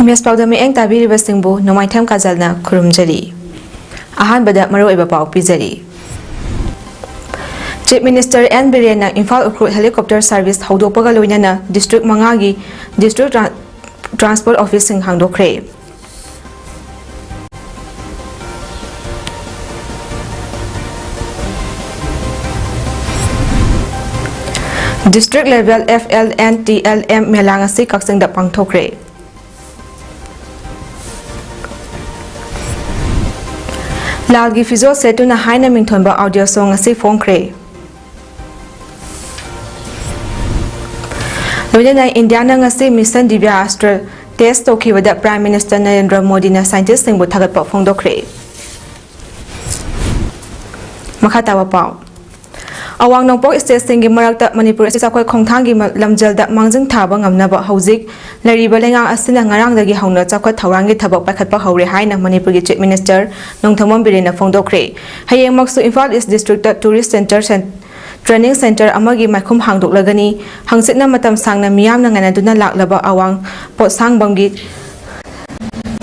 Image ꯄꯥꯎꯗ ꯃꯤꯠꯌꯦꯡ ꯇꯥꯕꯤꯔꯤꯕꯁꯤꯡꯕꯨ ꯅꯣꯡꯃꯥꯏꯊꯦꯝ ꯀꯥꯖꯜꯅ ꯈꯨꯔꯨꯝꯖꯔꯤ꯫ ꯑꯍꯥꯟꯕꯗ ꯃꯔꯨꯑꯣꯏꯕ ꯄꯥꯎ ꯄꯤꯖꯔꯤ꯫ ꯆꯤꯞ ꯃꯤꯅꯤꯁꯇꯔ ꯑꯦꯟ ꯕꯤꯔꯦꯟꯅ ꯏꯝꯐꯥꯜ ꯎꯈ꯭ꯔꯨꯜ ꯍꯦꯂꯤꯀꯣꯞꯇꯔ ꯁꯥꯔꯚꯤꯁ ꯍꯧꯗꯣꯛꯄꯒ ꯂꯣꯏꯅꯅ ꯗꯤꯁꯇ꯭ꯔꯤꯛ 5ꯒꯤ ꯗꯤꯁꯇ꯭ꯔꯤꯛ ꯇ꯭ꯔꯥꯟꯁꯄꯣꯔꯠ ꯑꯣꯐꯤꯁꯁꯤꯡ ꯍꯥꯡꯗꯣꯛꯈ꯭ꯔꯦ꯫ ꯗꯤꯁꯇ꯭ꯔꯤꯛ ꯂꯦꯚꯦꯜ FLNTLM ꯃꯦꯂꯥ ꯉꯁꯤ ꯀꯛꯆꯤꯡꯗ ꯄꯥꯡꯊꯣꯛꯈ꯭ꯔꯦ꯫ ꯂꯥꯜꯒꯤ ꯐꯤꯖꯣꯜ ꯁꯦꯠꯇꯨꯅ ꯍꯥꯏꯅ ꯃꯤꯡꯊꯣꯟꯕ ꯑꯣꯗꯤꯑꯣ ꯁꯣꯡ ꯉꯁꯤ ꯐꯣꯡꯈ꯭ꯔꯦ꯫ ꯂꯣꯏꯅꯅ ꯏꯟꯗꯤꯌꯥꯅ ꯉꯁꯤ ꯃꯤꯁꯟ ꯗꯤꯚ꯭ꯌꯥ ꯑꯁꯇ꯭ꯔ ꯇꯦꯁ ꯇꯧꯈꯤꯕꯗ ꯄ꯭ꯔꯥꯏꯝ ꯃꯤꯅꯤꯁꯇꯔ ꯅꯔꯦꯟꯗ꯭ꯔ ꯃꯣꯗꯤꯅ ꯁꯥꯏꯟꯇꯤꯁꯠꯁꯤꯡꯕꯨ ꯊꯥꯒꯠꯄ ꯐꯣꯡꯗꯣꯛꯈ꯭ꯔꯦ꯫ ꯃꯈꯥ ꯇꯥꯕ ꯄꯥꯎ ꯑꯋꯥꯡ ꯅꯣꯡꯄꯣꯛ ꯁ꯭ꯇꯦꯠꯁꯤꯡꯒꯤ ꯃꯔꯛꯇ ꯃꯅꯤꯄꯨꯔ ꯑꯁꯤ ꯆꯥꯎꯈꯠ ꯈꯣꯡꯊꯥꯡꯒꯤ ꯂꯝꯖꯦꯜꯗ ꯃꯥꯡꯖꯤꯜ ꯊꯥꯕ ꯉꯝꯅꯕ ꯍꯧꯖꯤꯛ ꯂꯩꯔꯤꯕ ꯂꯩꯉꯥꯛ ꯑꯁꯤꯅ ꯉꯔꯥꯡꯗꯒꯤ ꯍꯧꯅ ꯆꯥꯎꯈꯠ ꯊꯧꯔꯥꯡꯒꯤ ꯊꯕꯛ ꯄꯥꯏꯈꯠꯄ ꯍꯧꯔꯦ ꯍꯥꯏꯅ ꯃꯅꯤꯄꯨꯔꯒꯤ ꯆꯤꯞ ꯃꯤꯅꯤꯁꯇꯔ ꯅꯣꯡꯊꯣꯝꯕꯝ ꯕꯤꯔꯦꯟꯅ ꯐꯣꯡꯗꯣꯛꯈ꯭ꯔꯦ꯫ ꯍꯌꯦꯡꯃꯛꯁꯨ Imphal east district tourist centre training centre ꯑꯃꯒꯤ ꯃꯥꯏꯈꯨꯝ ꯍꯥꯡꯗꯣꯛꯂꯒꯅꯤ꯫ ꯍꯪꯆꯤꯠꯅ ꯃꯇꯝ ꯁꯥꯡꯅ ꯃꯤꯌꯥꯝꯅ ꯉꯥꯏꯅꯗꯨꯅ ꯂꯥꯛꯂꯕ ꯑꯋꯥꯡ ꯄꯣꯠꯁꯥꯡꯕꯝꯒꯤ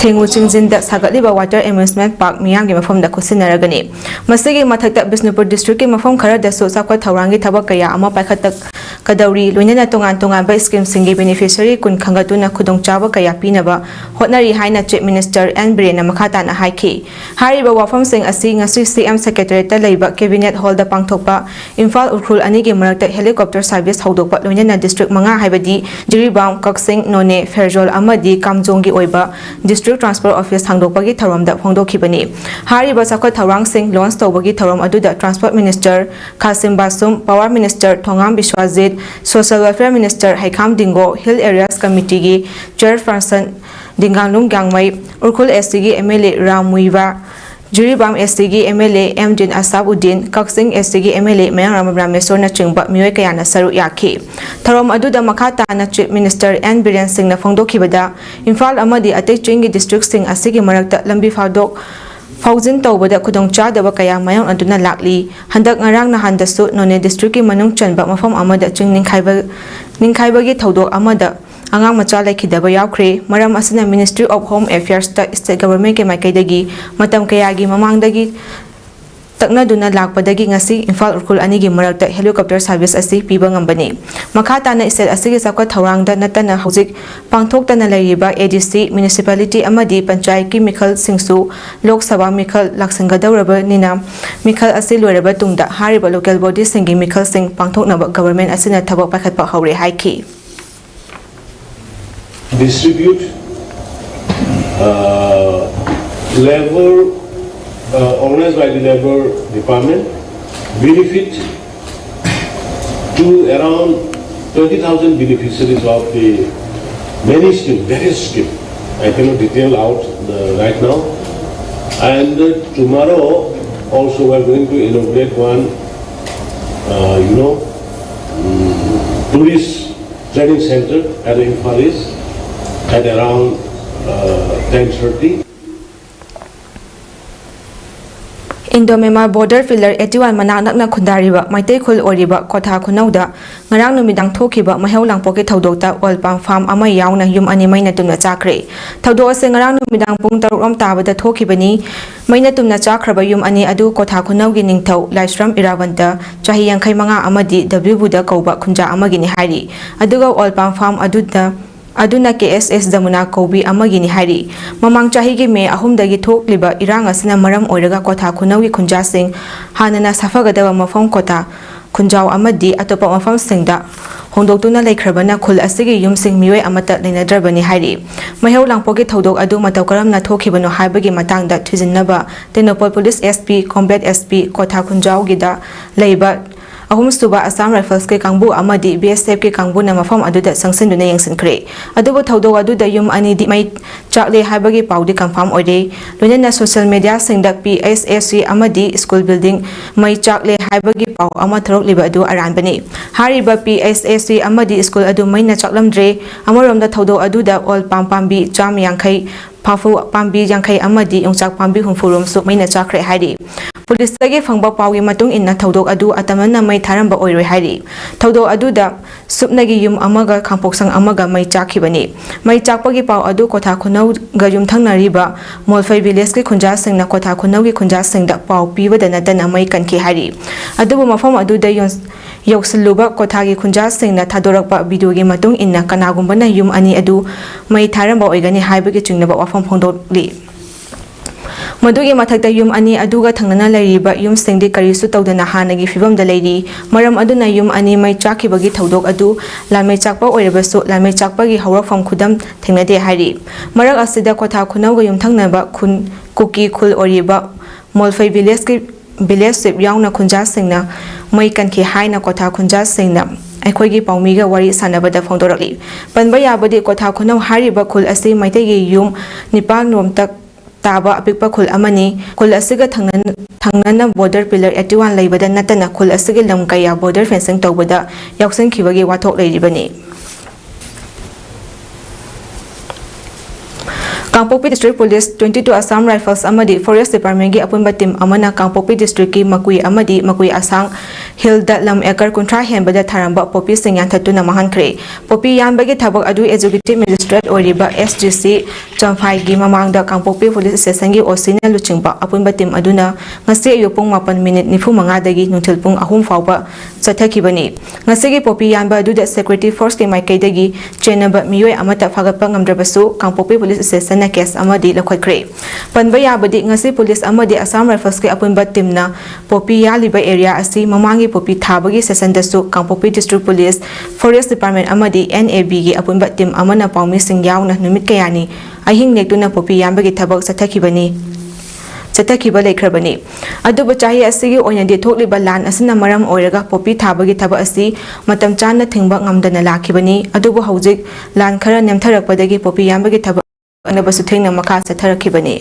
ꯊꯦꯡꯎ ꯆꯤꯡꯖꯤꯟꯗ ꯁꯥꯒꯠꯂꯤꯕ ꯋꯥꯇꯔ ꯑꯦꯃ꯭ꯌꯨꯁꯃꯦꯟꯠ ꯄꯥꯔꯛ ꯃꯤꯌꯥꯝꯒꯤ ꯃꯐꯝꯗ ꯈꯨꯠꯁꯤꯟꯅꯔꯒꯅꯤ꯫ ꯃꯁꯤꯒꯤ ꯃꯊꯛꯇ ꯕꯤꯁꯅꯨꯄꯨꯔ ꯗꯤꯁꯇ꯭ꯔꯤꯛꯀꯤ ꯃꯐꯝ ꯈꯔꯗꯁꯨ ꯆꯥꯎꯈꯠ ꯊꯧꯔꯥꯡꯒꯤ ꯊꯕꯛ ꯀꯌꯥ ꯑꯃ ꯄꯥꯏꯈꯠꯀꯗꯧꯔꯤ꯫ ꯂꯣꯏꯅꯅ ꯇꯣꯉꯥꯟ ꯇꯣꯉꯥꯟꯕ ꯁ꯭ꯀꯤꯝꯁꯤꯡꯒꯤ ꯕꯦꯅꯤꯐꯤꯁꯔꯤ ꯀꯨꯟ ꯈꯪꯒꯠꯇꯨꯅ ꯈꯨꯗꯣꯡꯆꯥꯕ ꯀꯌꯥ ꯄꯤꯅꯕ ꯍꯣꯠꯅꯔꯤ ꯍꯥꯏꯅ ꯆꯤꯞ ꯃꯤꯅꯤꯁꯇꯔ ꯑꯦꯟ ꯕꯤꯔꯦꯟꯅ ꯃꯈꯥ ꯇꯥꯅ ꯍꯥꯏꯈꯤ꯫ ꯍꯥꯏꯔꯤꯕ ꯋꯥꯐꯝꯁꯤꯡ ꯑꯁꯤ ꯉꯁꯤ CM ꯁꯦꯀ꯭ꯔꯦꯇꯔꯤꯌꯦꯠꯇ ꯂꯩꯕ ꯀꯦꯕꯤꯅꯦꯠ ꯍꯣꯜꯗ ꯄꯥꯡꯊꯣꯛꯄ ꯏꯝꯐꯥꯜ ꯎꯈ꯭ꯔꯨꯜ ꯑꯅꯤꯒꯤ ꯃꯔꯛꯇ ꯍꯦꯂꯤꯀꯣꯞꯇꯔ ꯁꯥꯔꯚꯤꯁ ꯍꯧꯗꯣꯛꯄ ꯂꯣꯏꯅꯅ ꯗꯤꯁꯇ꯭ꯔꯤꯛ 5 ꯍꯥꯏꯕꯗꯤ ꯖꯤꯔꯤꯕꯥꯝ, ꯀꯛꯆꯤꯡ, ꯅꯣꯅꯦ, ꯐꯦꯔꯖꯣꯜ ꯑꯃꯗꯤ ꯀꯥꯝꯖꯣꯡꯒꯤ ꯑꯣꯏꯕ ꯗꯤꯁꯇ꯭ꯔꯤꯛ ꯇ꯭ꯔꯥꯟꯁꯄꯣꯔꯠ ꯑꯣꯐꯤꯁ ꯍꯥꯡꯗꯣꯛꯄꯒꯤ ꯊꯧꯔꯝꯗ ꯐꯣꯡꯗꯣꯛꯈꯤꯕꯅꯤ꯫ ꯍꯥꯏꯔꯤꯕ ꯆꯥꯎꯈꯠ ꯊꯧꯔꯥꯡꯁꯤꯡ ꯂꯣꯟꯆ ꯇꯧꯕꯒꯤ ꯊꯧꯔꯝ ꯑꯗꯨꯗ transport minister Khashim Vashum, power minister Thongam Biswajit, social welfare minister Heikham Dingo, hill areas ꯀꯃꯤꯇꯤꯒꯤ ꯆꯦꯌꯔꯄꯔꯁꯟ ꯗꯤꯡꯒꯥꯡꯂꯨꯡ ꯒ꯭ꯌꯥꯡꯃꯩ, ꯎꯈ꯭ꯔꯨꯜ SCꯒꯤ MLA ꯔꯥꯝ ꯃꯨꯏꯕꯥ, ꯖꯤꯔꯤꯕꯥꯝ SCꯒꯤ MLA M ꯗꯤꯟ ꯑꯁꯥꯕꯎꯗꯤꯟ, ꯀꯛꯆꯤꯡ SCꯒꯤ MLA ꯃꯌꯥꯡ ꯔꯥꯃꯦꯁꯣꯔꯅꯆꯤꯡꯕ ꯃꯤꯑꯣꯏ ꯀꯌꯥꯅ ꯁꯔꯨꯛ ꯌꯥꯈꯤ꯫ ꯊꯧꯔꯝ ꯑꯗꯨꯗ ꯃꯈꯥ ꯇꯥꯅ ꯆꯤꯞ ꯃꯤꯅꯤꯁꯇꯔ ꯑꯦꯟ ꯕꯤꯔꯦꯟ ꯁꯤꯡꯅ ꯐꯣꯡꯗꯣꯛꯈꯤꯕꯗ ꯏꯝꯐꯥꯜ ꯑꯃꯗꯤ ꯑꯇꯩ ꯆꯤꯡꯒꯤ ꯗꯤꯁꯇ꯭ꯔꯤꯛꯁꯤꯡ ꯑꯁꯤꯒꯤ ꯃꯔꯛꯇ ꯂꯝꯕꯤ ꯐꯥꯎꯖꯤꯟ ꯇꯧꯕꯗ ꯈꯨꯗꯣꯡꯆꯥꯗꯕ ꯀꯌꯥ ꯃꯥꯌꯣꯛꯅꯗꯨꯅ ꯂꯥꯛꯂꯤ꯫ ꯍꯟꯗꯛ ꯉꯔꯥꯡ ꯅꯍꯥꯟꯗꯁꯨ ꯅꯣꯅꯦ ꯗꯤꯁꯇ꯭ꯔꯤꯛꯀꯤ ꯃꯅꯨꯡ ꯆꯟꯕ ꯃꯐꯝ ꯑꯃꯗ ꯆꯤꯡ ꯅꯤꯡꯈꯥꯏꯕꯒꯤ ꯊꯧꯗꯣꯛ ꯑꯃꯗ ꯑꯉꯥꯡ ꯃꯆꯥ ꯂꯩꯈꯤꯗꯕ ꯌꯥꯎꯈ꯭ꯔꯦ꯫ ꯃꯔꯝ ꯑꯁꯤꯅ ꯃꯤꯅꯤꯁꯇ꯭ꯔꯤ ꯑꯣꯐ ꯍꯣꯝ ꯑꯦꯐꯤꯌꯔꯁꯇ ꯁ꯭ꯇꯦꯠ ꯒꯚꯔꯟꯃꯦꯟꯠꯀꯤ ꯃꯥꯏꯀꯩꯗꯒꯤ ꯃꯇꯝ ꯀꯌꯥꯒꯤ ꯃꯃꯥꯡꯗꯒꯤ ꯇꯛꯅꯗꯨꯅ ꯂꯥꯛꯄꯗꯒꯤ ꯉꯁꯤ ꯏꯝꯐꯥꯜ ꯎꯈ꯭ꯔꯨꯜ ꯑꯅꯤꯒꯤ ꯃꯔꯛꯇ ꯍꯦꯂꯤꯀꯣꯞꯇꯔ ꯁꯥꯔꯚꯤꯁ ꯑꯁꯤ ꯄꯤꯕ ꯉꯝꯕꯅꯤ꯫ ꯃꯈꯥ ꯇꯥꯅ ꯁ꯭ꯇꯦꯠ ꯑꯁꯤꯒꯤ ꯆꯥꯎꯈꯠ ꯊꯧꯔꯥꯡꯗ ꯅꯠꯇꯅ ꯍꯧꯖꯤꯛ ꯄꯥꯡꯊꯣꯛꯇꯅ ꯂꯩꯔꯤꯕ ADC, ꯃ꯭ꯌꯨꯅꯤꯁꯤꯄꯥꯂꯤꯇꯤ ꯑꯃꯗꯤ ꯄꯟꯆꯥꯌꯠꯀꯤ ꯃꯤꯈꯜꯁꯤꯡꯁꯨ ꯂꯣꯛ ꯁꯚꯥ ꯃꯤꯈꯜ ꯂꯥꯛꯁꯤꯟꯒꯗꯧꯔꯕꯅꯤꯅ ꯃꯤꯈꯜ ꯑꯁꯤ ꯂꯣꯏꯔꯕ ꯇꯨꯡꯗ ꯍꯥꯏꯔꯤꯕ ꯂꯣꯀꯦꯜ ꯕꯣꯗꯤꯁꯤꯡꯒꯤ ꯃꯤꯈꯜꯁꯤꯡ ꯄꯥꯡꯊꯣꯛꯅꯕ ꯒꯚꯔꯟꯃꯦꯟꯠ ꯑꯁꯤꯅ ꯊꯕꯛ ꯄꯥꯏꯈꯠꯄ ꯍꯧꯔꯦ ꯍꯥꯏꯈꯤ꯫ Distribute organized by the Labour Department benefit to around 20,000 beneficiaries of the many schemes, various schemes. I cannot detail out right now. And tomorrow also we are going to inaugurate one, tourist training center at the Imphal East at around 10:30. Indo-Myanmar border pillar 81 manak nakna khundariba maitai khul oriba kotha khunauda ngarang numidang thokiba maheu langpoki thodokta oil palm farm ama yauna yum ani maina tumna chakre thodok ase ngarang numidang pung 3 rom tabada thokibani maina tumna chakraba yum ani adu kotha khunaugi ningthau Laisram Irawanta chahi 85 amadi W buda kauba khunja amagini hairi aduga oil palm farm aduna KSS Damuna Kobi amagini hairi mamang chahigi me ahumdagi thokliba irang asina maram oiraga kotha khunaugi khunjasing hanana safagadaba mafam kotha khunjau amadi atopa mafam singda hongdoktuna laikhrabana khul asigi yumsing mioi amata leinadrabani hairi maheu langpoki thodok adu matau karamna thokhibano haibagi matangda thujinnaba Tenopol Police SP Combat SP kotha khunjau gida leiba ahum suba Assam Rifles ke kangbu amadi BSF ke kangbu na mafam aduda sangsinuna yengsinkhre adubu thodok aduda yum ani di mai chakle haibagi paudi confirm oide loinana social media singda PSSC amadi school building mai chakle haibagi pau ama throk liba adu aranbani hariba PSSC amadi school adu mai na chaklamdre amoromda thodok aduda all pambi cham yangkhai Pafu Pambi Yankai Amadi Yongchak Pambi Humfurum Suk Maina Chakre Haidi पुलिसꯇꯒꯤ ꯐꯪꯕ ꯄꯥꯎꯒꯤ ꯃꯇꯨꯡ ꯏꯟꯅ ꯊꯧꯗꯣꯛ ꯑꯗꯨ ꯑꯇꯝꯅꯅ ꯃꯩ ꯊꯥꯔꯝꯕ ꯑꯣꯏꯔꯣꯏ ꯍꯥꯏꯔꯤ ꯊꯧꯗꯣꯛ ꯑꯗꯨꯗ ꯁꯨꯞꯅꯒꯤ ꯌꯨꯝ ꯑꯃꯒ ꯈꯥꯡꯄꯣꯛꯁꯪ ꯑꯃꯒ ꯃꯩ ꯆꯥꯛꯈꯤꯕꯅꯤ ꯃꯩ ꯆꯥꯛꯄꯒꯤ ꯄꯥꯎ ꯑꯗꯨ ꯀꯣꯊꯥ ꯈꯨꯅꯧꯒ ꯌꯨꯝꯊꯪꯅꯔꯤꯕ ꯃꯣꯜꯐꯩ ꯚꯤꯂꯦꯖꯀꯤ ꯈꯨꯟꯖꯥꯁꯤꯡꯅ ꯀꯣꯊꯥ ꯈꯨꯅꯧꯒꯤ ꯈꯨꯟꯖꯥꯁꯤꯡꯗ ꯄꯥꯎ ꯄꯤꯕꯗ ꯅꯠꯇꯅ ꯃꯩ ꯀꯟꯈꯤ ꯍꯥꯏꯔꯤ ꯑꯗꯨꯕꯨ ꯃꯐꯝ ꯑꯗꯨꯗ ꯌꯧꯁꯤꯜꯂꯨꯕ ꯀꯣꯊꯥꯒꯤ ꯈꯨꯟꯖꯥꯁꯤꯡꯅ ꯊꯥꯗꯣꯔꯛꯄ ꯚꯤꯗꯤꯑꯣꯒꯤ ꯃꯇꯨꯡ ꯏꯟꯅ ꯀꯅꯥꯒꯨꯝꯕꯅ ꯌꯨꯝ ꯑꯅꯤ ꯑꯗꯨ ꯃꯩ ꯊꯥꯔꯝꯕ ꯑꯣꯏꯒꯅꯤ ꯍꯥꯏꯕꯒꯤ ꯆꯤꯡꯅꯕ ꯋꯥꯐꯝ ꯐꯣꯡꯗꯣꯛꯂꯤ ꯃꯗꯨꯒꯤ ꯃꯊꯛꯇ ꯌꯨꯝ ꯑꯅꯤ ꯑꯗꯨꯒ ꯊꯪꯅꯅ ꯂꯩꯔꯤꯕ ꯌꯨꯝꯁꯤꯡꯗꯤ ꯀꯔꯤꯁꯨ ꯇꯧꯗꯅ ꯍꯥꯟꯅꯒꯤ ꯐꯤꯕꯝꯗ ꯂꯩꯔꯤ ꯃꯔꯝ ꯑꯗꯨꯅ ꯌꯨꯝ ꯑꯅꯤ ꯃꯩ ꯆꯥꯛꯈꯤꯕꯒꯤ ꯊꯧꯗꯣꯛ ꯑꯗꯨ ꯂꯥꯟꯃꯩ ꯆꯥꯛꯄ ꯑꯣꯏꯔꯕꯁꯨ ꯂꯥꯟꯃꯩ ꯆꯥꯛꯄꯒꯤ ꯍꯧꯔꯛꯐꯝ ꯈꯨꯗꯝ ꯊꯦꯡꯅꯗꯦ ꯍꯥꯏꯔꯤ ꯃꯔꯛ ꯑꯁꯤꯗ ꯀꯣꯊꯥ ꯈꯨꯅꯧꯒ ꯌꯨꯝꯊꯪꯅꯕ ꯀꯨꯀꯤ ꯈꯨꯜ ꯑꯣꯏꯔꯤꯕ ꯃꯣꯜꯐꯩ ꯚꯤꯂꯦꯖꯀꯤ ꯚꯤꯂꯦꯖ ꯆꯤꯞ ꯌꯥꯎꯅ ꯈꯨꯟꯖꯥꯁꯤꯡꯅ ꯃꯩ ꯀꯟꯈꯤ ꯍꯥꯏꯅ ꯀꯣꯊꯥ ꯈꯨꯟꯖꯥꯁꯤꯡꯅ ꯑꯩꯈꯣꯏꯒꯤ ꯄꯥꯎꯃꯤꯒ ꯋꯥꯔꯤ ꯁꯥꯟꯅꯕꯗ ꯐꯣꯡꯗꯣꯔꯛꯂꯤ ꯄꯟꯕ ꯌꯥꯕꯗꯤ ꯀꯣꯊꯥ ꯈꯨꯅꯧ ꯍꯥꯏꯔꯤꯕ ꯈꯨꯜ ꯑꯁꯤ ꯃꯩꯇꯩꯒꯤ ꯌꯨꯝ 9 ताबा अपिक्पा खुल अमनी खुल असिगा थंगनना बॉर्डर पिलर 81 लेबदा नतना खुल असिगे लम कया बॉर्डर फेंसिंग तौबदा यावसनखिबगी वाथोक लेरिबनी Kangpokpi district police 22 Assam rifles अमदी फॉरेस्ट डिपार्टमेंट की अपुनबा टीम अमना कांगपोक्पी डिस्ट्रिक्ट की मकुई असांग हिल द लम एकर 30 हेंबदा थारंबा पोपी सिंग यानथतुना महानख्रे पोपी यानबगी थबक अदु एजुकेटिव मजिस्ट्रेट ओरिबा एसजीसी चंफाई की ममांगदा कांगपोक्पी पुलिस स्टेशन की ओसीना लुचिंगबा अपुनबा team अदुना ngasi ayupung 8:45 dagi nungthil pung 3 fawba chathakibani ngasi gi popi yanba aduda security force ki maikai dagi chenaba miyoi amata phagatpa ngamdrabasu Kangpokpi police station na case amadi lakhoi panba yabadi ngasi police amadi assam rifles ki apunba teamna popi yaliba area asi mamangi popi thabagi session dasu Kangpokpi district police forest department amadi NAB gi apunba team amana paumi sing yauna numit kayani ahing nektuna popi yambagi thabak sathakibani चतखिबा लेखरबनी अदुबु चाहि असिगी ओइनदि थोकलिबा लान असना मरम ओइरगा पोपी थाबगी थबा असि मतम चाना थिंगबा ngamdana लाखिबनी अदुबु हौजिक लान खरा नेमथरकपदगी पोपी यामबगी थबा अनबसु थेंगना मखा सथरखिबनी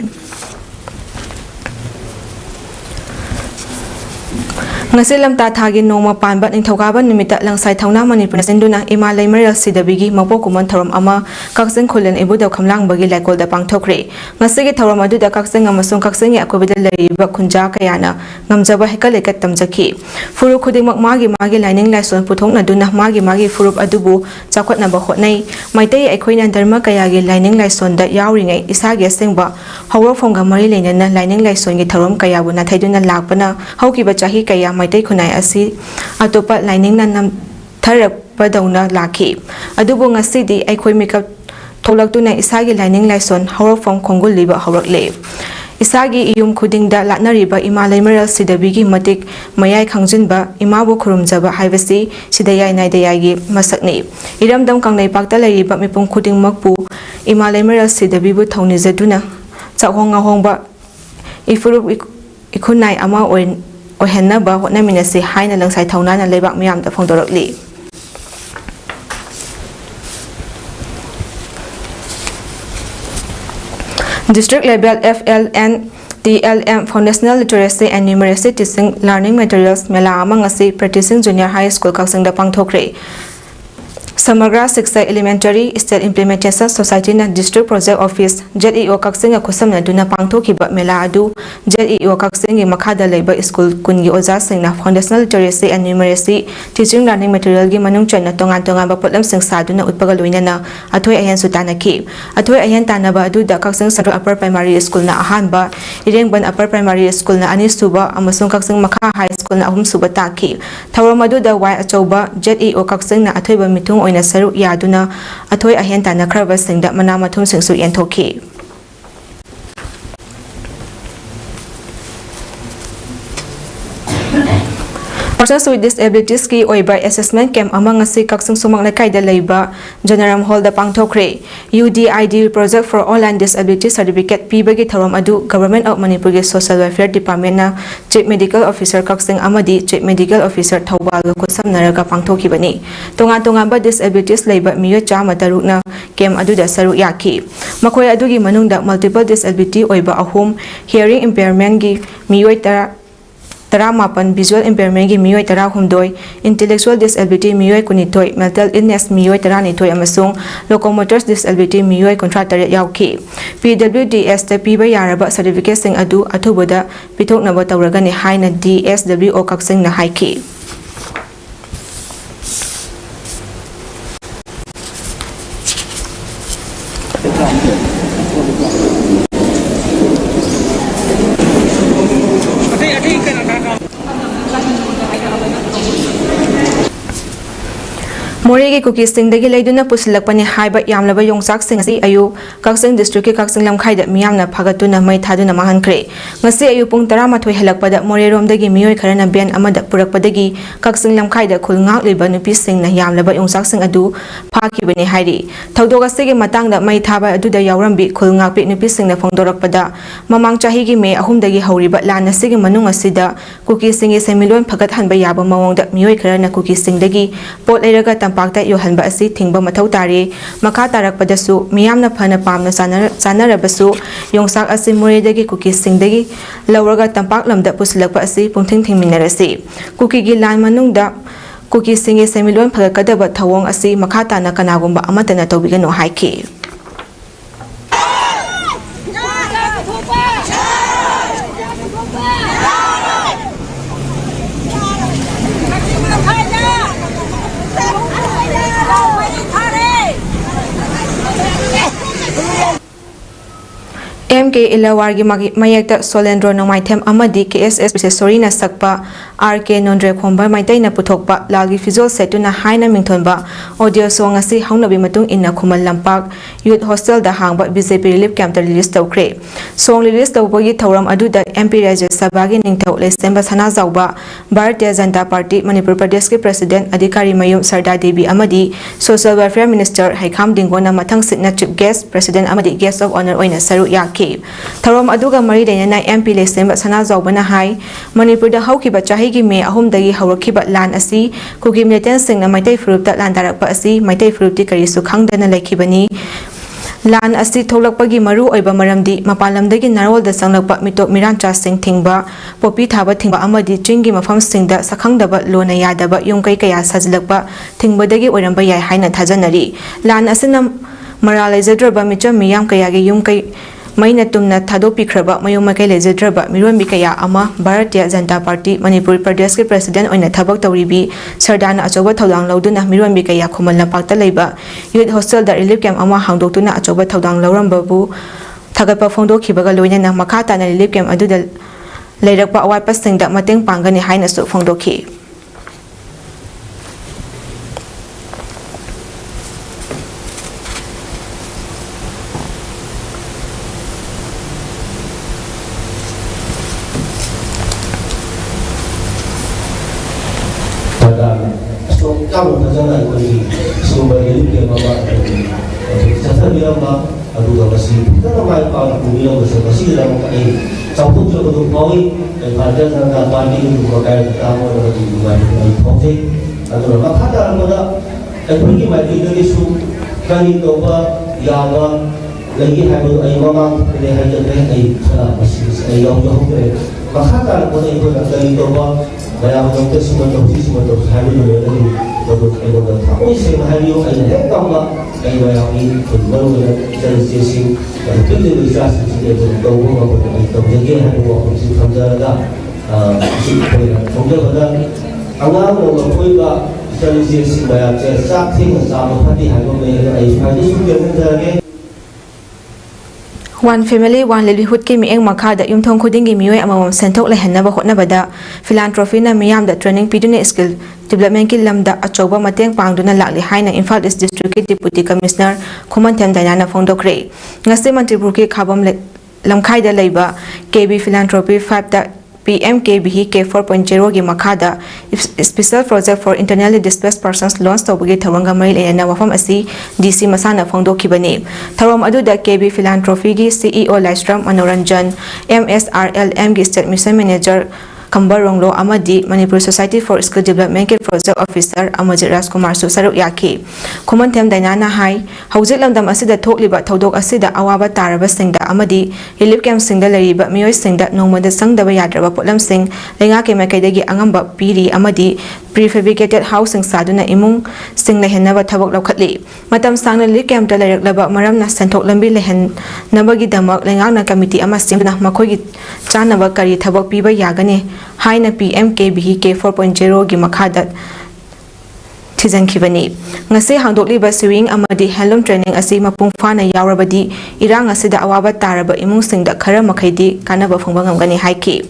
ngasi lamta thagi noma panba ningthaukaaba numita langsai thauna manipur sinduna ima leimeral sidabigi mapokuman thorom ama kaksing kholen ibuda khamlangbagi laikol da pangthokre ngasi gi thorom adu da kaksing amasung kaksing ya akobida leiba khunja kayana ngamjaba hekalekat tamjaki furu khudimak magi lining laison puthokna duna magi furup adubu chakhotna ba hotnai maitai aikhoina dharma kaya gi lining laison da yawringai isagi asengba hawrofongga mari leinana lining laison gi thorom kaya bu na thaiduna lakpana haukiba chahi kaya maitai khunai asi atopa lining na nam tharak padawna lakhi adubu ngasidi aikhoi makeup tholaktuna isagi lining laison hawrofong khongul liba hawrakle isagi iyum khudingda latnariba ima leimeral sidabigi matik mayai khangjinba imabu khurumjaba haibasi sidayai naidayagi masakni iramdam kangnai pakta lariba mipum khuding makpu ima leimeral sidabibu thaunijaduna chahonga hongba ifuru ikhunai ama ohenaba hotnaminasi haina langsai thaunana lebak miyamda phongdorakli district level FLN TLM Foundational Literacy and Numeracy Teaching Learning Materials mela amang asi practicing junior high school kaksing da pangthokre Samagra Shiksha Elementary State Implementation Society na District Project Office JEO kaksing akusam na duna pangthokiba mela adu JEO kaksing gi makhada leiba school kungi oja singna Foundational Literacy and Numeracy Teaching Learning Material gi manung chana tongan ba potlam sing saduna utpaga loinana athoi ayan sutanaki athoi ayan tanaba adu da kaksing Central Upper Primary School na ahanba Irengban Upper Primary School na ani suba amasung kaksing makha High School na ahum suba taki thawram adu da wai achoba JEO kaksing na athoi ba mitung oina saru yaduna athoi ahen tana khraba singda mana mathum singsu yenthoki Persons with disabilities ki oiba assessment camp amang asi kaksing sumang na kaida leiba General Hall da pangthokre UDID project for all and disability certificate pibagi thorom adu Government of Manipur ge Social Welfare Department na Chief Medical Officer kaksing amadi Chief Medical Officer Thawbal ga kusamnaraga pangthokibani tonga ba disabilities leiba miyo chama taruk na camp adu da saru yaki makoi adu gi manung da multiple disability oiba ahum hearing impairment gi miyo tara 18, visual impairment gi miyoi 16, intellectual disability miyoi 12, mental illness miyoi 12 amasung locomotor disability miyoi 38 yauki. PWDS ta piba yaraba certificate sing adu athubada pithoknaba tawragani haina DSWO kaksing na haiki. Moregi cookie sing the Giladuna Pusilapani high but Yamlava Yong Sak sing si ayu, Kaksing district Kaksing Lam Kaida Miamna Pagatuna Mai Taduna Mahan Kre. Masi ayu Pung Tarama to Helakpada Morerom the Gimio Karana Ben Amada Purakpadagi, Kaksing Lam Kaida Kulnga Libanupi sing na Yamlava Yong Sak sing adu, Paki Beni Heidi. Taudoga Sigi Matang that Mai Taba adu the Yaurambi Kulnga Pit Nupi sing na Fondorakpada, Mamang Chahigi me ahum the Hori but Lana Sigi Manunga Sida, cookie sing is a million Pagatan by Yaba Mawang that Mio Karana cookie sing degi, Port Eraga Pakta yohanba asi thingba mathau tare makha tarakpadasu miyamna phana pamna sanarabasu yongsak asi moredagi cookie singdagi lawraga tampak lamda puslakpa asi pungthing thingminarasi cookie gi lan manungda cookie singe semilon phagakadaba thawong asi makha tana kanagumba amatana tawbigano haiki. MK Ilawargi Mayakta Solendro no Maitem Amadi KSS Sorina Sakpa RK Nondre Khomba Maitaina Puthokpa Lagi Fizol Setuna Haina Mingthonba Audio Song asi Haunabi Matung Inna Khumal Lampak Youth Hostel da Hangba BJP Relief Camp ta release tawkre Song release tawbagi thauram aduda MP Rajya Sabha gi ningthau Lesemba Sana Zawba Bharatiya Janata Party Manipur Pradesh ke President Adhikari Mayum Sarda Devi Amadi Social Welfare Minister Haikham Dingona Mathang Sitna Chief Guest President Amadi Guest of Honor Oina Saru Yaki Tharom aduga mari daina MP Lesemba Sana Zawbana hai Manipur da haukiba chahigi me ahum dagi hawrakiba lan asi kuki militant sing na maitai fruit ta lan darakpa asi maitai fruit ti kari su khangdana laikibani lan asi tholakpagi maru oiba maramdi mapalamdagi narol da sanglakpa mitok mirancha sing thingba popi thaba thingba amadi chingi mafam singda sakhangdaba lona yadaba yungkai kaya sajlakpa thingbadagi oiramba yai haina thajanari lan asina maralaizadraba micham miyam kayagi yungkai Maina tumna Tadopi Kraba, Mayomaka Lezedraba, Mirambikaya Ama, Bharatiya Janata Party, Manipur Pradesh ke President Oina Thabak Tawribi, Sardana Achoba Thaudang Lauduna, Mirambikaya Khumal Lampakta Leiba, Youth Hostel da Relief Camp Ama Hangdoktuna Achoba Thaudang Laurambabu, Thagapa Phongdokhibaga loinana Makata na Relief Camp aduda Leirakpa Awatpa Singda Mateng Pangani Haina su Phongdokhi. Kamu terjadi ini sumber hidup yang mama catatan dia mama aduh masih kita ramai orang dunia masih dalam ini campur juga untuk koi dan pada sana bandi itu berkait kamu dengan hubungan dengan konflik atau maka dalam mana pergi mati dari su kali toba yawa lagi hari mama dari hari terakhir salah masih yang jauh dari maka dalam mana itu dari toba Bayang dokter semua hari ini untuk ekonomi. Tapi hari ini ada tambah bayang ini baru dari sisi dari bisa sisi tahu apa itu jadi hari ini sih kerja pada awal orang Thoiba dari sisi bayang saya sama hati hari ini hari sudah menjadi One family, one livelihood ki mieng makada yumthong khudingi miyoi amamam senthok lehanaba hotnabada philanthropy na miyam da training pidune skill development ki lamda achoba mateng pangduna lakli haina Imphal East District ki Deputy Commissioner Khumanthem Dainana phongdokre ngase Mantripur ki khabam lamkhai da leiba KB Philanthropy 5 da PMKBH K 4.0 gi makada special project for internally displaced persons launch tawbagi thawanga mai leina wafam asi DC masana phongdokhibani tharom aduda KB Philanthropy gi CEO Laistram Manoranjan MSRLM gi state mission manager Kamba Ronglo amadi Manipur Society for Skill Development ke Project Officer Amajit Rajkumar su saruk yaki. Khumonthem Dainana hai hauzik lamdam asida thokliba thodok asida awaba taraba singda amadi relief camp singda lariba miyoi singda nongmada sangdaba yadraba potlam sing lenga ke makaidagi angamba piri amadi prefabricated housing saduna imung singna hennaba thabok lokhatli. Matam sangna relief camp ta laraklaba maramna senthok lambi lehen nabagi damak lengakna committee ama singna makhoigi chanaba kari thabok piba yagani haina PMKBK 4.0 gi makhada Tizankibani. Ngasi hangdokliba sewing amadi handloom training asi mapung fana yaurabadi irang asida awaba taraba imung singda khara makhaidi kanaba phongba ngamgani haiki.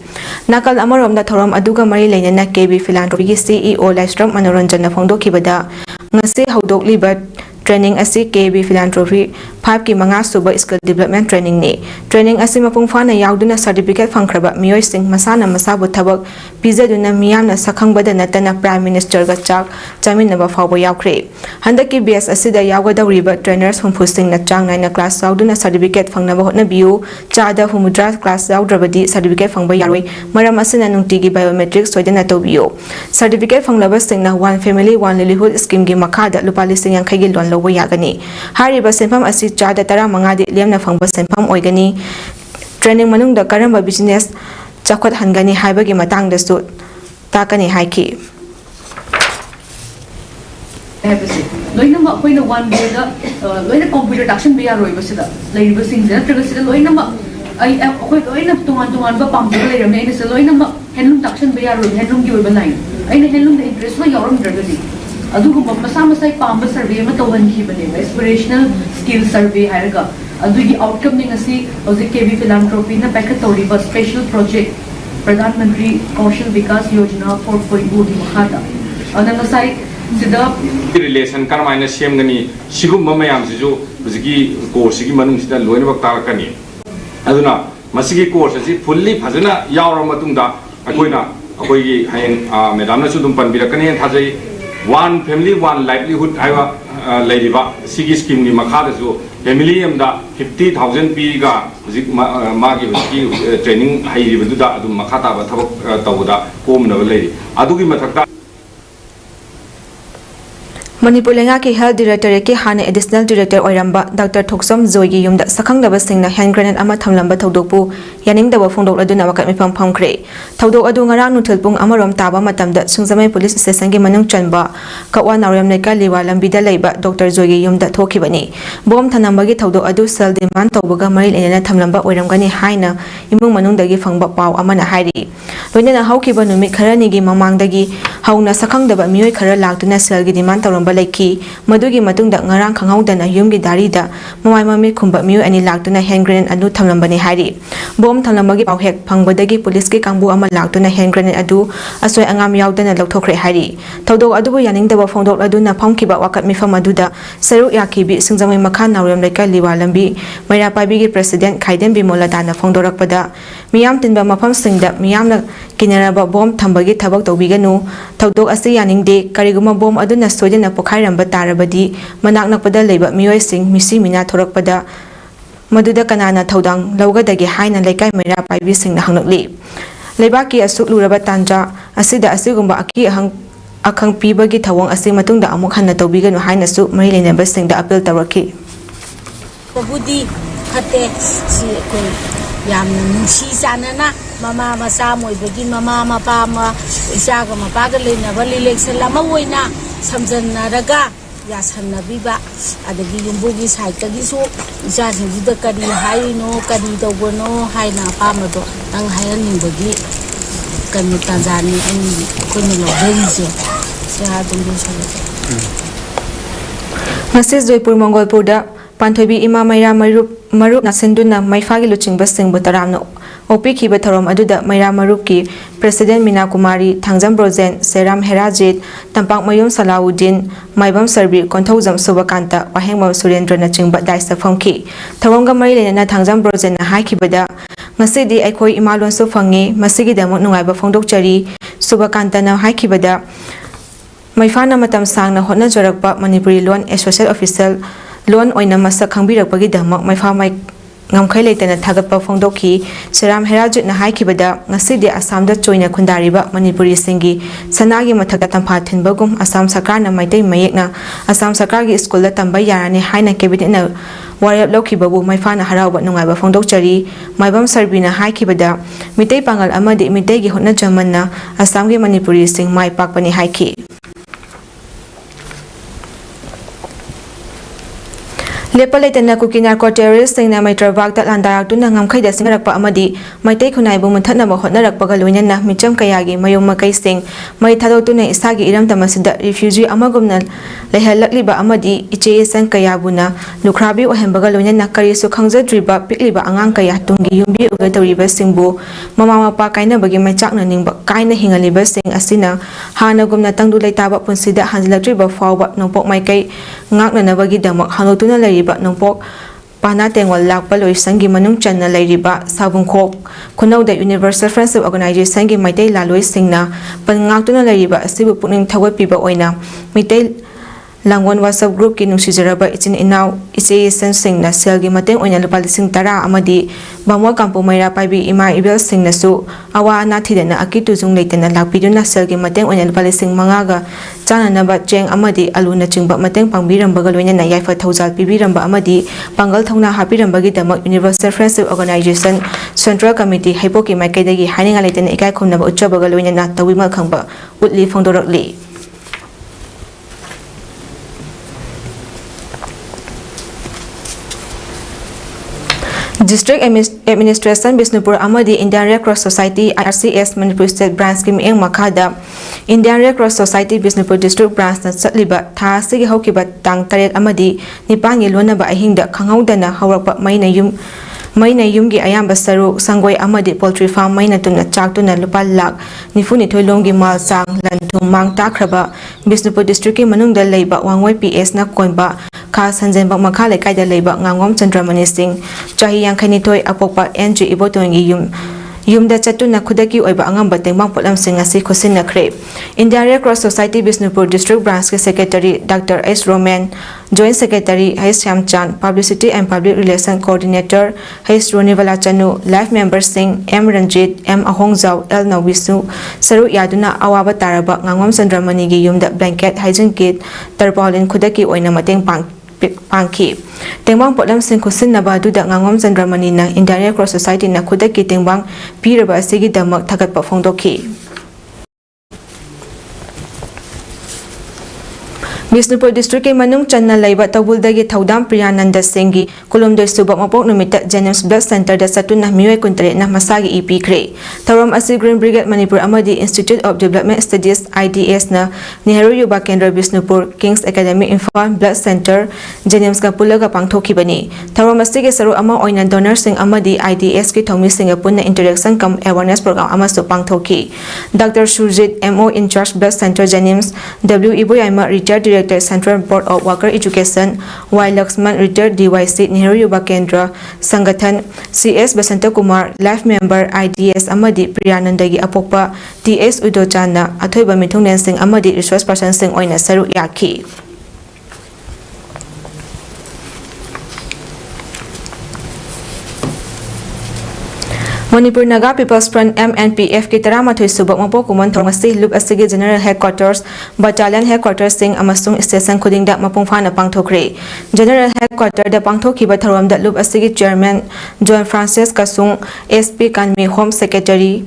Nakal amaromda thorom aduga mari leinana KB Philanthropy gi CEO Laistrom Manoranjan na phongdokhibada ngasi hangdokliba training asi KB Philanthropy 5 ki manga suba skill development training ni training asi mapung fana yauduna certificate phangkraba miyoi sing masana masabu thabak pizaduna miyamna sakhangbada natana prime minister ga chak chaminaba fawba yaukre handaki base asida yawgadawriba trainers humpu sing na chang naina class yauduna certificate phangnaba hotna biu chada humudra class yaudrabadi certificate phangba yaroi maram asina nungtigi biometrics soidana tobiyo certificate phanglaba sing na one family one livelihood scheme gi makhada lupali sing yang khagi lon lobo yagani hariba senpham asi chada tara mangadi lemna phangba senpham oigani training manungda karamba business chakhot hangani haibagi matangda su takani haiki loina ma koina one day da loina computer action be yaroi basida leiba singja tragasida loina ma ai akoi loina tungan ba pam jora leram ne se loina ma handloom action be yaroi handloom gi oiba nai aina handloom da interest ma yaram dragadi adugumba masa masai pamba survey ma tawhan ki bane aspirational skill survey hairga adugi outcome ning asi hoje KB Philanthropy na packet toriba special project Pradhan Mantri Kaushal Vikas Yojana 4.0 gi makhada adanga sai sida relation karmaina semgani sigumba mayam siju hujigi course gi manung sida loina bak tarakani aduna masigi course asi fully phajana yawra matungda akoi gi hayen madam na sudum panbirakani thajai one family one livelihood aiwa laiba sigi scheme ni makhada ju family amda 50,000 pi ga hujik magi hujiki training hairibu da adu makhata ba thabak tawda pomna lai adugi mathakta Manipur lenga ki health director ke hane additional director oiramba Dr. Thoksom Zoigi yumda sakhanglaba singna hand grenade ama thamlamba thodokpu yaningdaba phongdok laduna wakat mipam phangkhre thodok adu ngarang nuthul pung amarom taba matamda sungzamai police station gi manung chanba kawa naryam naika liwa lambida leiba Dr. Zoigi yumda thokibani bom thanambagi thodok adu sel demand tawbaga mari lenana thamlamba oiramgani haina imung manungdagi phangba paw amana hairi loinana haukiba numit kharani gi mamangdagi hauna sakhangdaba miyoi khara laktuna sel gi demand tawramba laiki madugi matungda ngarang khanghaudana yumgi darida mamai mami khumba miyu ani laktuna hand grenade adu thamlambani hairi bom thamlambagi pawhek phangbadagi police ki kangbu ama laktuna hand grenade adu asoi angam yaudana lokthokre hairi thodok adu yaningdaba phongdok aduna phangkiba wakat mifam aduda saru yakibi singjamai makha nawrem laika liwa lambi maira pabi gi president khaiden bimola dana phongdorakpada miyam tinba mafam singda miyamna kinaraba bom thambagi thabak tawbiganu thodok asi yaningde kariguma bom aduna soidena pokhairam tarabadi manak nakpada leiba miyoi sing misi mina thorakpada maduda kanana thodang lawgadagi haina laikai maira paibi sing na hangnakli leibaki asuk luraba tanja asida asigumba aki akhang pibagi thawang asi matungda amuk hanna tawbiganu haina su mari lenaba singda appeal tawraki budi khate si ko yamna nungsi janana mama masa moibagi mama mapa ma isa ga mapa ga lenaba election lama woina samjanaraga yasannabiba adagi yumbugi saitagi su ijasinjida kari haino kari tawbono haina pamado tang hayanibagi kanu tanzani ani kono loderize se hadundu sabe Ngasi Joypur Mongolpurda Panthoibi Ima Maira Marup Nasinduna Maifagi Luchingba Singh Butaramno OP Kiba Tharom Aduda Maira Marup ki President Mina Kumari Thangjam Brozen Seram Herajit Tampak Mayum Salawuddin Maibam Sarbi Konthauzam Subakanta Wahengma Surendra na chingba daisa phongki Tharonga Mari Lena Thangjam Brozen na haikibada ngasidi aikoi imalon su phangi masigi damuk nungaiba phongdokchari Subakanta na haikibada Maifana matam sang na hotna jorakpa Manipuri Loan Associate Official Loan oina masa khangbirakpagi damak ngamkhai leitana thagatpa phongdokhi Siram Herajut na haikibada ngasidi Assam da choina khundariba Manipuri singi sanagi mathakta tampha thinbagum Assam sarkar na maitai mayekna Assam sarkar gi school da tambai yarani haina cabinet na warap lokhibabu maifana harauba nungaiba phongdokchari maibam sarbina haikibada mitai pangal amadi mitai gi hotna jamanna Assam gi Manipuri sing mai pakpani haiki Lepalaitana Kukinar Terrorist sing na Maitra Bagta Landarak tuna ngamkhai da singrakpa amadi maitai khunai bu muthatna ba hotnarakpaga loinana micham kayagi mayum makai sing mai thadotuna isagi iram tamasida refugee amagumna lehalakliba amadi iche sang kayabuna lukhrabi ohembaga loinana karisu khangjadriba pikliba angang kaya tungi yumbi ugadoriba singbu mama mapa kaina bagi maichakna ningba kaina hingaliba sing asina hanagumna tangdu leitaba punsida hanjilaktriba fawba nopok maikai ngakna nabagi damak hanotuna ba nongpok pana tengwal lakpa loisangi manung channa lairiba sabungkhok khunauda Universal Friendship Organization gi maitai laloi singna panngak-tuna lairiba asibu pukning thawatpiba oina mitai Langwan WhatsApp group ki nungsijaraba ichin inaw iche sen singna sel gi mateng oina lupa 10,000 amadi bamwa kampu maira paibi ima ibel singna su awa na thidena akitu jung leitena lakpiduna sel gi mateng oina lupa 5,000 ga chananaba cheng amadi aluna chingba mateng pangbiramba ga loina na yaifa thoujal pibiramba amadi pangal thongna hapiramba gi damak Universal Friendship Organization Central Committee haipoki maikaidagi haininga leitena ikai khumnaba uchaba ga loina na tawimal khangba utli phongdorakli District Administration Bisnupur Amadi Indian Red Cross Society IRCS Manipur State Branch ki mieng makada Indian Red Cross Society Bisnupur District Branch na chatliba tha sigi hokiba tang 8 amadi nipangi lonaba ahingda khanghaudana hawrakpa maina yumgi ayamba saru sangoi amadi poultry farm maina tuna chaktuna lupa lak nifuni thoilonggi mal sang lanthum mang takraba Bisnupur District ki manungda leiba wangwai PS na koinba Kha Sanjenbak makha lekaida leiba ngangom Chandramani Singh chahi yankhani apokpa NG Ibotongi yumda chatuna khudaki oiba angamba tengbang potlam sing asi khosin nakhre Indian Red Cross Society Bisnupur District Branch ke Secretary Dr. S. Roman Joint Secretary H. Shyamchand Publicity and Public Relation Coordinator H. Ronivala Chanu Life Member Singh M. Ranjit M. Ahongzau L. Nawisu Saru Yaduna awaba taraba ngangom Chandramani gi yumda blanket hygiene kit tarpaulin khudaki oina mateng pangki tengbang potlam sing khusin naba duda ngangom Chandramani na Indian Red Cross Society na khudaki tengbang piraba asigi damak thagatpa phongdokhi Bisnupur District ke manung channa laiba tabuldagi thaudam Priyananda Singh kulumdoi subak mapok numita James Blood Center da satuna mioi kuntare na masagi EP kre Tharam asi Green Brigade Manipur Amadi Institute of Development Studies IDS na Nehru Yuba Kendra Bisnupur Kings Academy Imphal Blood Center James ka pulaga pangthoki bani Tharam asi ke saru ama oina donor sing amadi IDS ki thomi singa punna interaction kam awareness program ama so pangthoki Dr. Surjit MO in charge Blood Center James W Iboyama retired Director Central Board of Worker Education Y. Laxman retired DYC Nehru Yuba Kendra Sangathan CS Basanta Kumar Life Member IDS Amadi Priyanandagi Apokpa TS Udochana Athoiba Mithungnen Singh Amadi Resource Person Singh Oina Saru Yaki Manipur Naga People's Front MNPF ki Taramathoi subak mapo kuman thongasi lup asigi General Headquarters Battalion Headquarters Singh amasung station khudingda mapungfana pangthokre General Headquarters da pangthokiba tharamda lup asigi Chairman John Francis Kasung SP Kanmi Home Secretary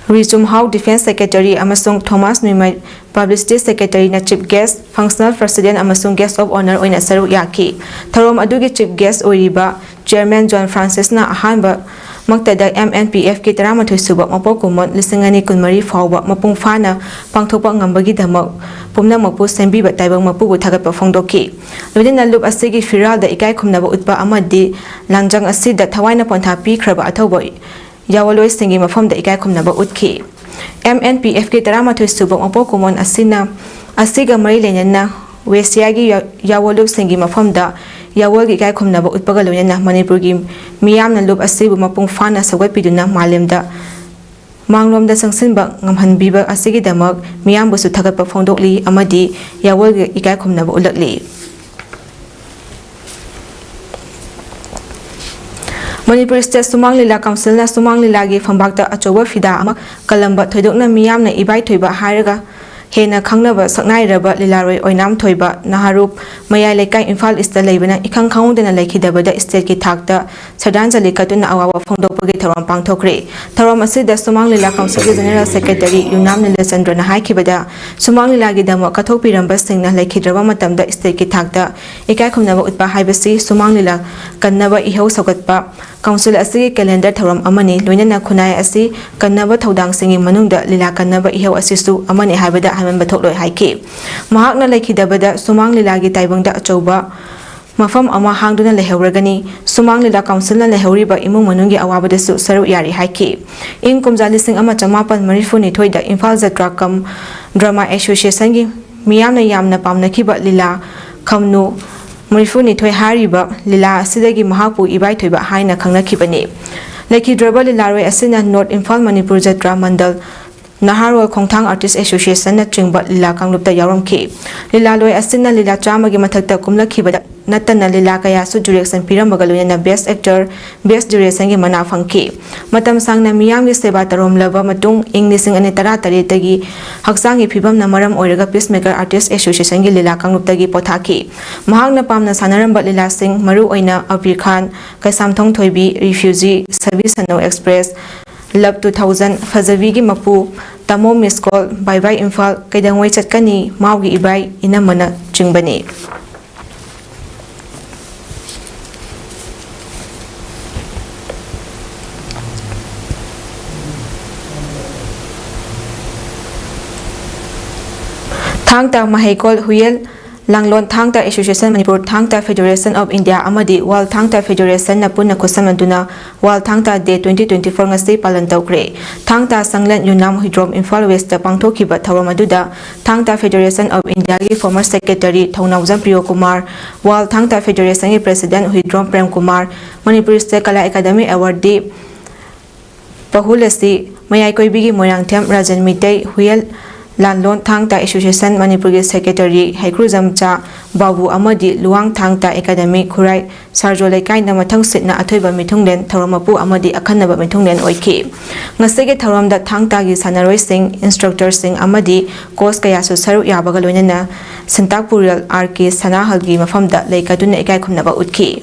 Rizum How Defense Secretary amasung Thomas Nuimai Publicity Secretary na Chief Guest Functional President amasung Guest of Honor oina saru yaki tharom adugi Chief Guest oiriba Chairman John Francis na ahanba Magtada MNPF ki Taramathoi subak mapo kumon 2023 fawba mapung fana pangthokpa ngambagi damak pumna mapu sembiba taibang mapubu thagatpa phongdokhi loina lup asigi firal da ikai khumnaba utpa amadi langjang asida thawaina pontha pikhraba athoba yawaloi singi mafam da ikai khumnaba utkhi MNPF ki Taramathoi subak mapo kumon asina asiga mari lenana Wesiagi yawolup singi mafam da Yawal gi kai khumnaba utpaga loina Manipur gi miyamna lup asibu mapung fana sagat piduna malemda manglomda sangsinba ngamhanbiba asigi damak miyambu su thagatpa phongdokli amadi yawal gi ikai khumnaba ulakli Manipur State Sumang Lila Council na Sumang Lila gi Fambakta Achoba Fida ama Kalamba Thoidokna Miyamna Ibai Thoiba Hairaga Hena Khangnaba Saknairaba Lilaroi Oinam Thoiba Naharup Mayai Lekai Imphal East Leibana Ikhang Khangdena Lekidabada State ki Thakta Sadanjali Katuna Awawa Phongdokpagi Tharam Pangthokre Tharam asida Sumang Lila Council ki General Secretary Yunam Nilasandra na haikibada Sumang Lila gi damo kathokpiramba singna lekhidraba matamda State ki Thakta Ikai khumnaba utpa haibasi Sumang Lila kannaba ihau sagatpa Council asi calendar tharam amani loinana khunai asi kannaba thodang singi manungda lila kannaba ihau asisu amani haibada haman bathokloi haiki mahakna lekhidabada Sumang Lila gi taibangda achauba mafam ama hangduna leheuragani Sumang Lila Council na leheuriba imung manungi awabada su saru yari haiki ing kumjali sing ama chamapan marifuni thoida Imphal Jatra Kam Drama Association gi miyamna yamna pamnakiba lila khamnu Marifuni Thoi Hariba Lila Asidagi Mahapu Ibai Thoiba Haina Khangnakibani Lekhidraba Lilaroi Asina North Imphal Manipur Jatra Mandal Naharwal Khongthang Artist Association na Chingba Lila Kanglupta Yaramki Lila Loi Asina Lila Chamagi Mathakta Kumlakhibada Natana Lila Kaya su direction Pirambaga loina Best Actor Best Direction gi mana phangki matam sangna miyam gi seba tarom laba matung ing nising ani tara tare tagi haksangi phibam na maram oiraga Peacemaker Artist Association gi Lila Kanglupta gi pothaki mahangna pamna sanaramba Lila Singh maru oina Abir Khan Kaisamthong Thoibi Refugee Service No Express Love 2000 Fazavi gi mapu Tamo Miss Call Bye Bye Imphal Kaidangwai chatkani mawgi ibai inamana chingbani Thang-Ta Mahaikol Huyel Langlon Thang-Ta Association Manipur Thang-Ta Federation of India Amadi World Thang-Ta Federation na punna kusamaduna World Thang-Ta Day 2024 ngasi palan tawkre Thang-Ta Sanglan Yunam Hidrom Imphal West ta pangthokiba thawam aduda Thang-Ta Federation of India gi former secretary Thonawjam Priyo Kumar World Thang-Ta Federation gi president Hidrom Prem Kumar Manipur State Kala Academy Award di Pahulasi Mayai Koibi gi Moirangthem Rajan Mitei Huyel Lanlon Thang-Ta Association Manipur gi Secretary Haikruzam Cha Babu Amadi Luang Thang-Ta Academy Khurai Sarjo Laikai na mathang sitna athoiba mithunglen thoramapu amadi akhanaba mithunglen oiki ngasege thoramda Thang-Ta gi sanaroi sing instructor sing amadi course kaya su saru yabaga loinana Sintakpuril RK Sanahal gi mafamda leikaduna ikai khumnaba utki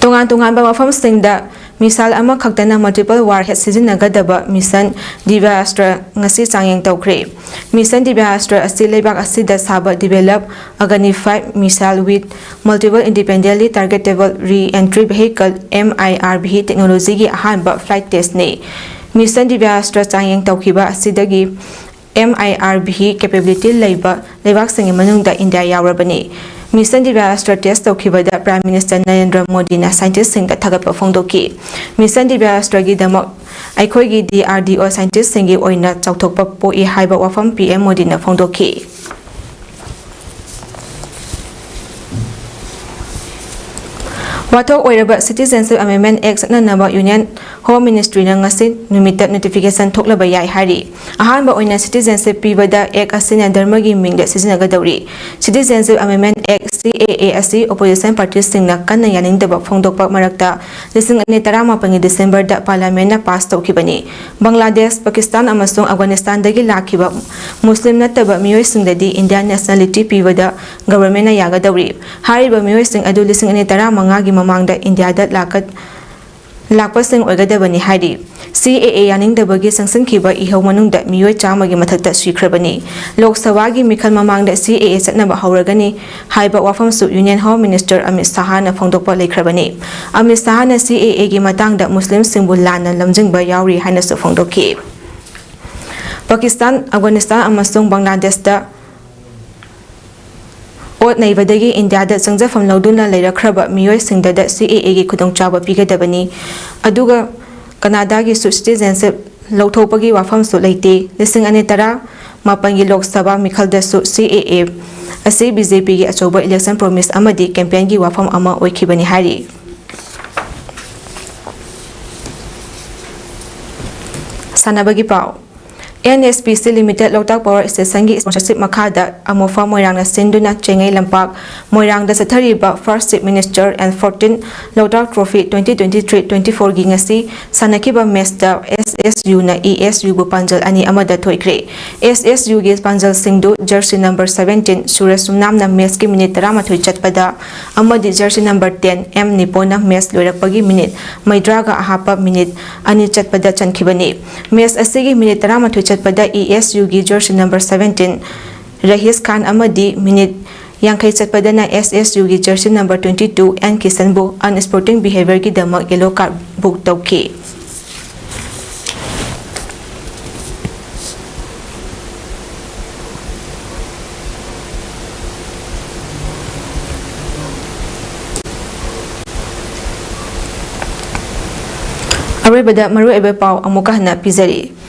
Tungan ba mafam singda Misal ama khaktana multiple warhead sizinnagadaba mission Divya Astra ngasi changyeng tawkre mission Divya Astra asi leibak asida saba develop agani 5 missile with multiple independently targetable re-entry vehicle MIRV technology gi ahanba flight test ne mission Divya Astra changyeng tawkiba asidagi MIRV capability leiba leibak singi manungda India yaurabani Mission Divya Astra test tawkibada Prime Minister Narendra Modi na scientist singda thagapa phongdoki Mission Divya Astra gi damak aikhoi gi DRDO scientist singi oina chawthokpa poi haiba wafam PM Modi na phongdoki Wathok oiraba Citizenship Amendment Act nanaba Union Home Ministry na ngasi numita notification thoklaba yai hari ahanba oina citizenship pibada Act asina dharmagi mingda sizinagadauri Citizenship Amendment Act CAA asi opposition parties singna kanna yaningdaba phongdokpa marakta 2018 December da parliament na pass tawkibani Bangladesh Pakistan amasung Afghanistan dagi lakhiba Muslim nataba miyoi singdadi Indian nationality pibada government na yagadauri hariba miyoi sing adu 2015 gi mamangda India da lakpasing oigadabani hari CAA yaningdabagi sangsankhiba ihau manungda miyoi chamagi mathakta swikrabani Lok Sabha gi mikhal mamangda CAA chatnaba hauragani haiba wafamsu Union Home Minister Amit Shah na phongdokpa leikrabani Amit Shah na CAA gi matangda Muslim singbu lana lamjingba yauri haina su phongdokki Pakistan Afghanistan amasung Bangladesh da Ot naibadagi India da sangjafam lauduna leirakraba miyoi singdada CAA gi khudongchaba pigadabani aduga Canada gi citizenship lauthopagi wafamsu leite 2010 mapangi Lok Sabha mikhaldasu CAA asi BJP gi achoba election promise amadi campaign gi wafam ama oikhibani hari Sanabagi pau NSPC Limited Lotak Power Station gi sponsorship makada amofa moirang na sinduna chengai lampak moirang da sathariba First Chief Minister and 14 Lotak Trophy 2023-24 gi ngasi sanakiba match da SSU na ESU bu panjal ani amada thoikre SSU gi panjal singdu jersey number 17 Surasumnam na match ki minute 13 chatpada amadi jersey number 10 M Nipona match loirakpagi minute maidraga ahapa minute ani chatpada chankibani match asigi minute 13 pada ESU gi jersey number 17 Rahis Khan amadi minute yang kai pada na SSU gi jersey number 22 and Kisanbu unsporting behavior gi damak yellow card book tauke Aribada maru ebe pau amuka hana pizari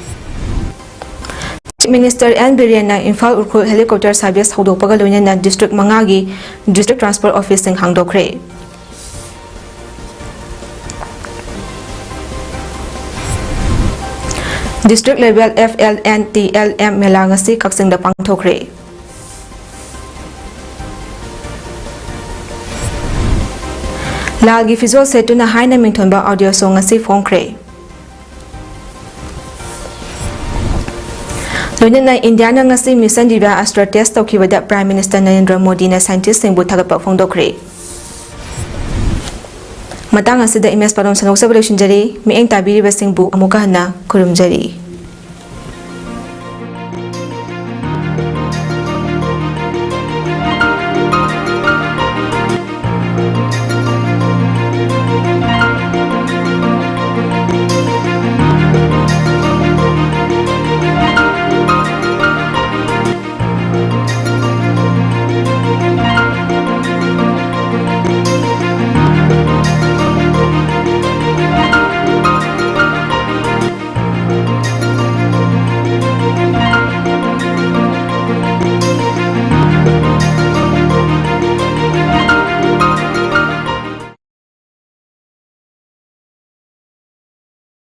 Minister N. Birena Infal Urkul Helicopter Service Hodokpaga Loinena District Mangagi District Transport Office sing hangdokre. District level FLNTLM Melangasi Kaksing da pangthokre. Lalgi Fizol Setuna Haina Mingtonba audio song ngasi phongkre. Loinena India na ngasi mission diba astra test tawkibada Prime Minister Narendra Modi na scientist singbu thagapa phongdokre. Matang asida MS parom sanok sabalo shinjari mieng tabiri basingbu amuka hana kurumjari.